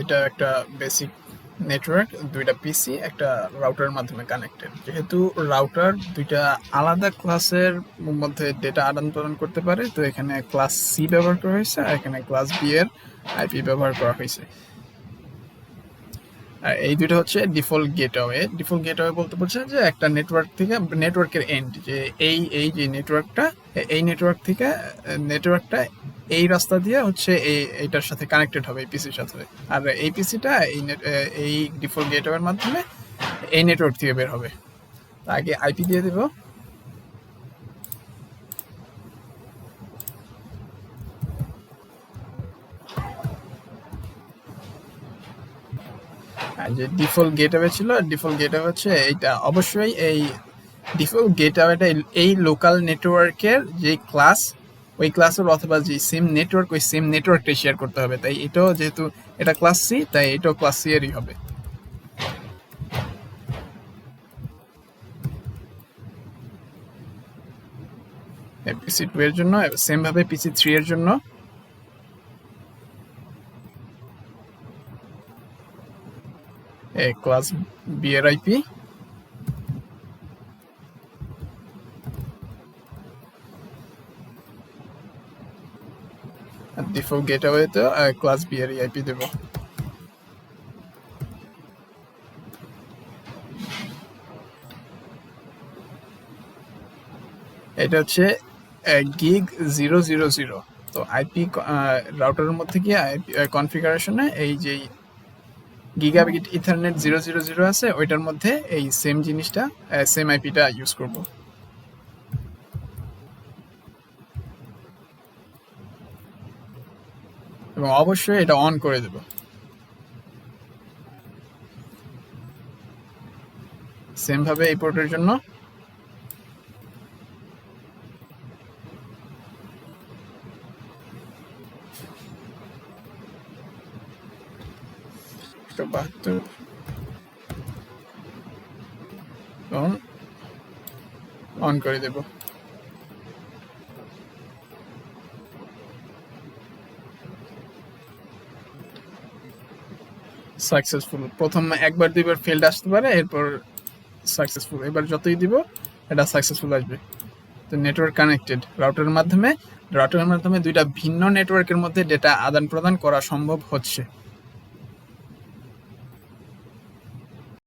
এটা একটা basic network, দুইটা পিসি একটা রাউটারের মাধ্যমে কানেক্টেড। যেহেতু রাউটার দুইটা আলাদা ক্লাসের মধ্যে ডেটা আদান প্রদান করতে পারে, তো এখানে ক্লাস সি ব্যবহার করা হয়েছে আর এখানে ক্লাস বি এর আইপি ব্যবহার করা হয়েছে। আর এই দুটো হচ্ছে ডিফল্ট গেটওয়ে। ডিফল্ট গেটওয়ে বলতে বোঝায় যে একটা নেটওয়ার্ক থেকে নেটওয়ার্কের এন্ড, যে এই যে নেটওয়ার্কটা, এই নেটওয়ার্ক থেকে নেটওয়ার্কটা এই রাস্তা দিয়ে হচ্ছে এইটার সাথে কানেক্টেড হবে, এই পিসির সাথে। আর এই পিসিটা এই ডিফল্ট গেটওয়ের মাধ্যমে এই নেটওয়ার্ক থেকে বের হবে। আগে আইপি দিয়ে দেব। আর যে ডিফল্ট গেটওয়ে ছিল, ডিফল্ট গেটওয়ে হচ্ছে এইটা। অবশ্যই এই ডিফল্ট গেটওয়েটা এই লোকাল নেটওয়ার্কের যে ক্লাস, ওই ক্লাসের অথবা যে সেম নেটওয়ার্ক, ওই সেম নেটওয়ার্কটাই শেয়ার করতে হবে। তাই এটাও যেহেতু এটা ক্লাস সি, তাই এটাও ক্লাস সি এরই হবে। পিসি 2 এর জন্য সেম ভাবে পিসি 3 এর জন্য ক্লাস বি এর আইপি, ডিফল্ট গেটওয়েতে ক্লাস বি এর আইপি দেব। এটা হচ্ছে গিগ 000। তো আইপি রাউটারের মধ্যে গিয়ে কনফিগারেশনে এই যে গিগাবিট ইথারনেট 000 আছে, ওইটার মধ্যে এই সেম জিনিসটা, সেম আইপিটা ইউজ করব। এবং অবশ্যই এটা অন করে দেব। সেম ভাবে এই পোর্টের জন্য অন করে দেব। সাকসেসফুল। প্রথম একবার দুইবার ফেল্ড আসতে পারে, এরপর সাকসেসফুল। এবার যতই দিব এটা সাকসেসফুল আসবে। তো নেটওয়ার্ক কানেক্টেড। রাউটারের মাধ্যমে দুইটা ভিন্ন নেটওয়ার্কের মধ্যে ডেটা আদান প্রদান করা সম্ভব হচ্ছে।